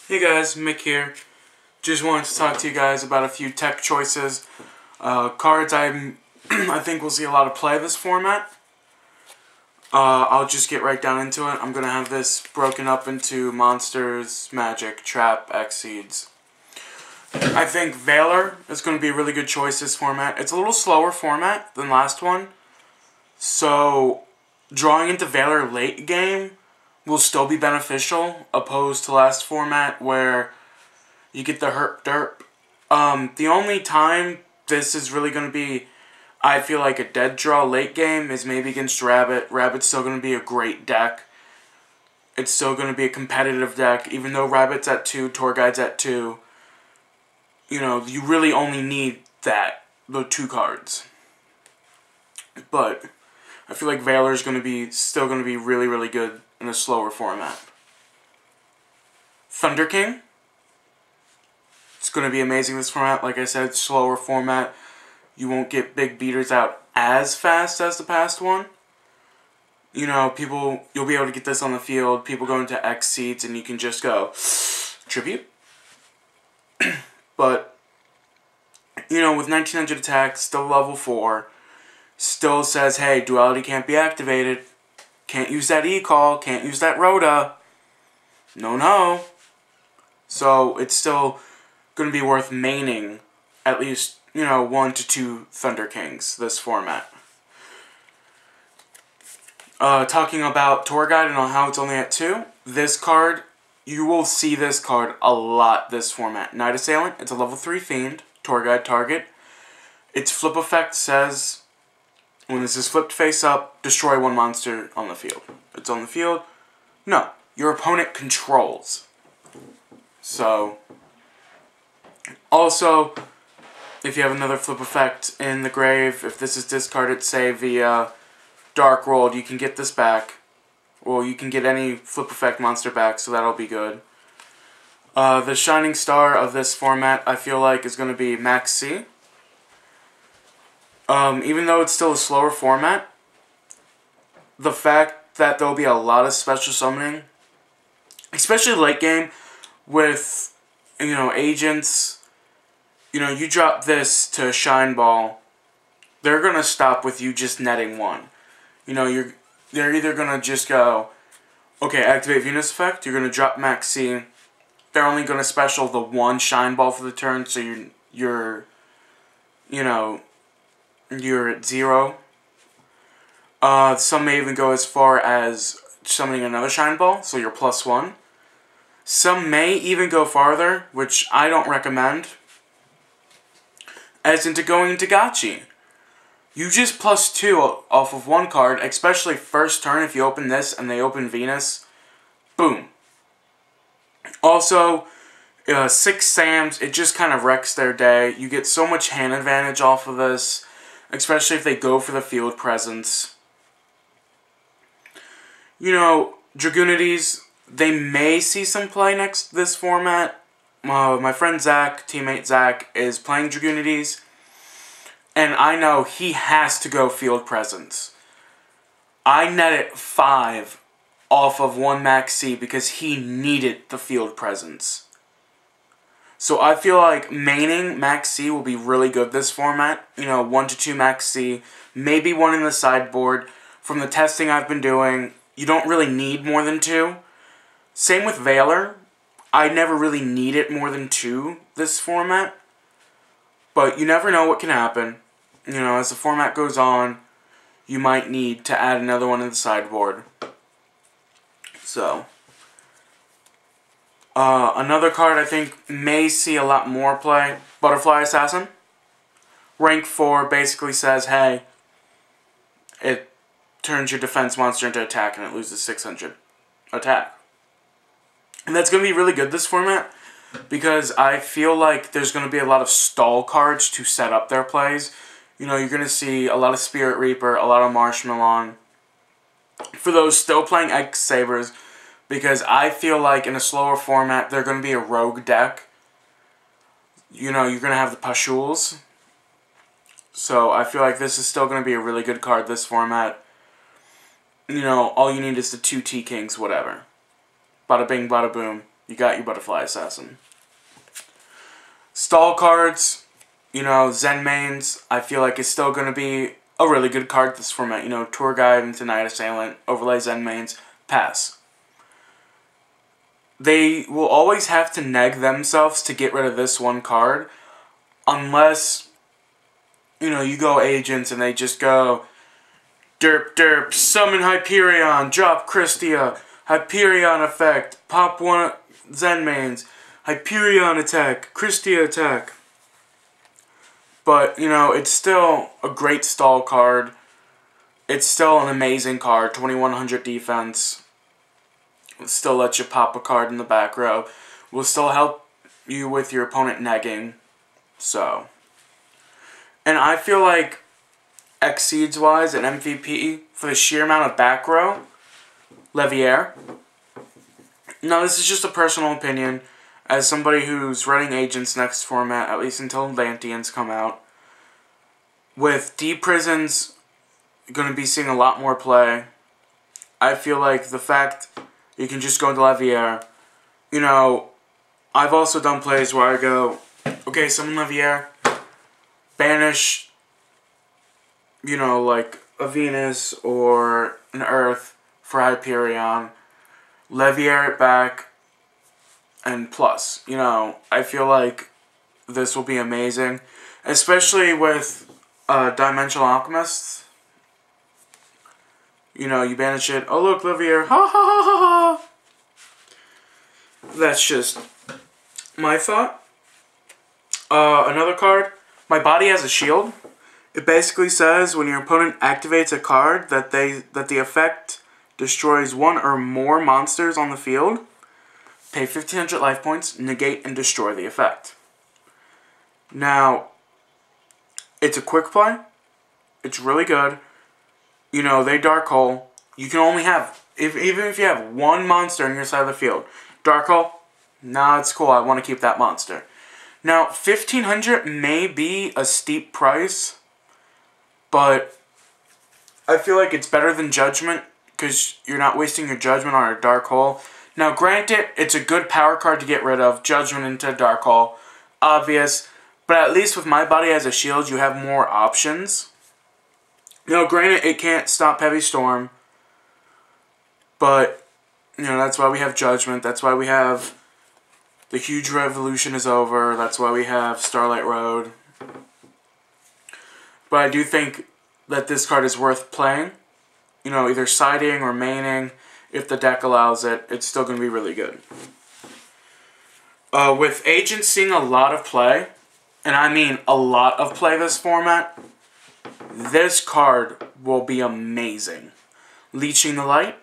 Hey guys, Mick here. Just wanted to talk to you guys about a few tech choices. Cards I think we'll see a lot of play this format. I'll just get right down into it. I'm going to have this broken up into Monsters, Magic, Trap, Exceeds. I think Valor is going to be a really good choice this format. It's a little slower format than last one. So, drawing into Valor late game will still be beneficial, opposed to last format where you get the herp derp. The only time this is really going to be, I feel like, a dead draw late game is maybe against Rabbit. Rabbit's still going to be a great deck. It's still going to be a competitive deck, even though Rabbit's at 2, Tour Guide's at 2. You know, you really only need the 2 cards. But I feel like Valor's going to be still going to be really, really good in a slower format. Thunder King. It's going to be amazing this format. Like I said, slower format. You won't get big beaters out as fast as the past one. You know, you'll be able to get this on the field. People go into X seeds and you can just go tribute. But, you know, with 1900 attack, still level 4, still says, hey, duality can't be activated. Can't use that E-Call, can't use that Rhoda. No. So, it's still going to be worth maining at least, 1 to 2 Thunder Kings this format. Talking about Tour Guide and how it's only at 2, this card, you will see this card a lot this format. Night Assailant, it's a level 3 Fiend, Tour Guide target. Its flip effect says, when this is flipped face up, destroy 1 monster on the field. It's on the field. No, your opponent controls. So, also, if you have another flip effect in the grave, if this is discarded, say, via Dark World, you can get this back. Well, you can get any flip effect monster back, so that'll be good. The shining star of this format, I feel like, is going to be Max C. Even though it's still a slower format, the fact that there'll be a lot of special summoning, especially late game, with, agents, you drop this to Shine Ball, they're going to stop with you just netting 1. They're either going to just go, okay, activate Venus Effect, you're going to drop Max C, they're only going to special the 1 Shine Ball for the turn, so you're at 0. Some may even go as far as summoning another Shine Ball, so you're +1. Some may even go farther, which I don't recommend, as into going into Gachi. You just +2 off of 1 card, especially first turn if you open this and they open Venus. Boom. Also, 6 Sams, it just kind of wrecks their day. You get so much hand advantage off of this, especially if they go for the field presence. Dragoonides, they may see some play this format. My friend Zach, teammate Zach, is playing Dragoonides, and I know he has to go field presence. I netted 5 off of 1 Max C because he needed the field presence. So I feel like maining Max C will be really good this format. 1 to 2 Max C, maybe 1 in the sideboard. From the testing I've been doing, you don't really need more than 2. Same with Valor. I never really needed more than 2 this format. But you never know what can happen. As the format goes on, you might need to add another one in the sideboard. So, another card I think may see a lot more play, Butterfly Assassin. Rank 4 basically says, hey, it turns your defense monster into attack and it loses 600 attack. And that's going to be really good this format, because I feel like there's going to be a lot of stall cards to set up their plays. You're going to see a lot of Spirit Reaper, a lot of Marshmallow. For those still playing X Sabers, because I feel like in a slower format, they're going to be a rogue deck. You're going to have the Pashuls. So I feel like this is still going to be a really good card this format. All you need is the 2 T-Kings, whatever. Bada bing, bada boom. you got your Butterfly Assassin. Stall cards, you know, Zen Mains, I feel like it's still going to be a really good card this format. You know, Tour Guide into Night Assailant, overlay Zen Mains, pass. They will always have to neg themselves to get rid of this one card, unless, you know, you go Agents and they just go, derp derp, summon Hyperion, drop Christia, Hyperion effect, pop one Zen Mains, Hyperion attack, Christia attack. But, you know, it's still a great stall card. It's still an amazing card, 2100 defense. It'll still let you pop a card in the back row. Will still help you with your opponent negging. So. And I feel like Exceeds wise and MVP for the sheer amount of back row, Levier. Now this is just a personal opinion as somebody who's running Agents next format, at least until Atlanteans come out. With D-Prisons going to be seeing a lot more play, I feel like the fact you can just go into Levier, you know, I've also done plays where I go, okay, summon Levier, banish, you know, like a Venus or an Earth for Hyperion, Levier it back, and plus, you know, I feel like this will be amazing, especially with Dimensional Alchemists. You know, you banish it, oh look, Levier, ha ha ha ha ha. That's just my thought. Another card, My Body Has a Shield. It basically says when your opponent activates a card that the effect destroys one or more monsters on the field, pay 1500 life points, negate and destroy the effect. Now, it's a quick play. It's really good. You know, they Dark Hole. You can only have, even if you have one monster on your side of the field. Dark Hole, nah, it's cool. I want to keep that monster. Now, 1500 may be a steep price, but I feel like it's better than Judgment because you're not wasting your Judgment on a Dark Hole. Now, granted, it's a good power card to get rid of, Judgment into Dark Hole, obvious, but at least with My Body As a Shield, you have more options. Now, granted, it can't stop Heavy Storm, but, you know, that's why we have Judgment, that's why we have The Huge Revolution is Over, that's why we have Starlight Road. But I do think that this card is worth playing, you know, either siding or maining. If the deck allows it, it's still going to be really good. With Agents seeing a lot of play, and I mean a lot of play this format, this card will be amazing. Leeching the Light,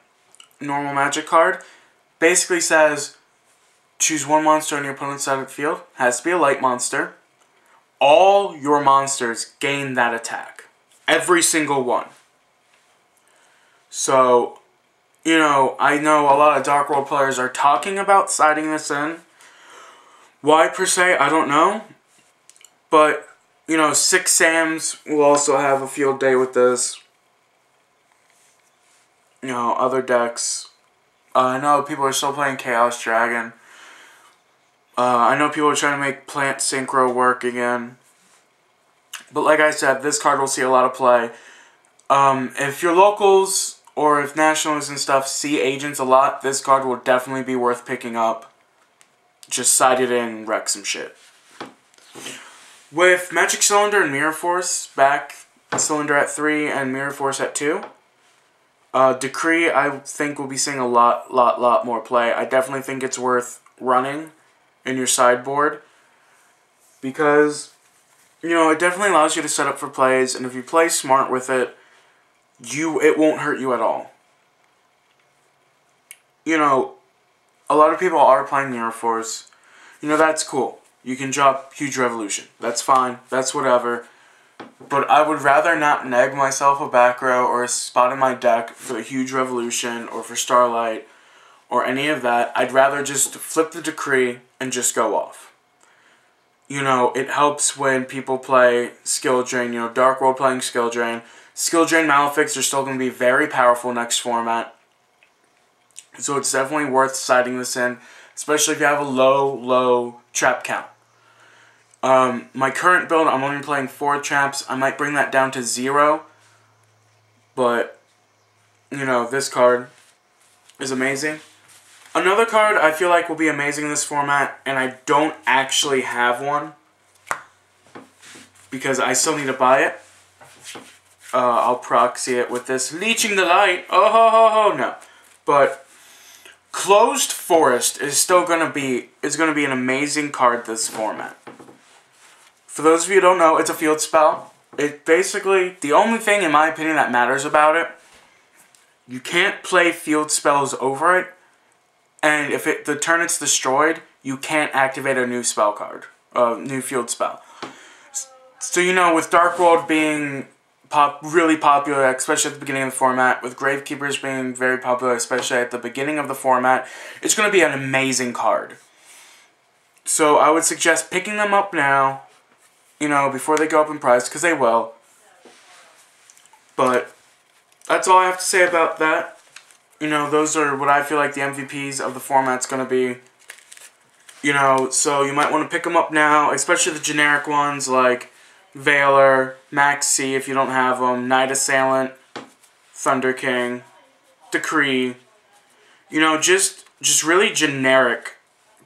normal magic card, basically says choose one monster on your opponent's side of the field, has to be a light monster. All your monsters gain that attack. Every single one. So, you know, I know a lot of Dark World players are talking about siding this in. Why per se, I don't know. But, you know, Six Sams will also have a field day with this. You know, other decks. I know people are still playing Chaos Dragon. I know people are trying to make Plant Synchro work again. But like I said, this card will see a lot of play. If your locals or if nationals and stuff see Agents a lot, this card will definitely be worth picking up. Just side it in and wreck some shit. With Magic Cylinder and Mirror Force, back Cylinder at 3 and Mirror Force at 2, Decree I think will be seeing a lot more play. I definitely think it's worth running in your sideboard because, you know, it definitely allows you to set up for plays, and if you play smart with it, it won't hurt you at all. You know, a lot of people are playing Mirror Force. You know, that's cool. You can drop Huge Revolution. That's fine. That's whatever. But I would rather not neg myself a back row or a spot in my deck for the Huge Revolution or for Starlight or any of that. I'd rather just flip the Decree and just go off. You know, it helps when people play Skill Drain. You know, Dark World playing Skill Drain. Skill Drain Malefics are still going to be very powerful next format. So it's definitely worth siding this in. especially if you have a low trap count. My current build, I'm only playing 4 traps. I might bring that down to 0. But, you know, this card is amazing. Another card I feel like will be amazing in this format, and I don't actually have one, because I still need to buy it. I'll proxy it with this. Leeching the Light. Oh, ho, ho, ho, no. But Closed Forest is still going to be an amazing card this format. For those of you who don't know, it's a field spell. It basically, the only thing in my opinion that matters about it, you can't play field spells over it, and if the turn it's destroyed, you can't activate a new spell card, new field spell. So, you know, with Dark World being really popular, especially at the beginning of the format, with Gravekeepers being very popular, especially at the beginning of the format, it's going to be an amazing card. So I would suggest picking them up now, you know, before they go up in price, because they will. But that's all I have to say about that. You know, those are what I feel like the MVPs of the format's going to be. You know, so you might want to pick them up now, especially the generic ones like Veiler, Max C if you don't have them, Night Assailant, Thunder King, Decree. You know, just really generic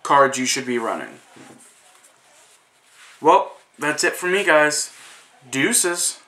cards you should be running. Well, that's it for me, guys. Deuces.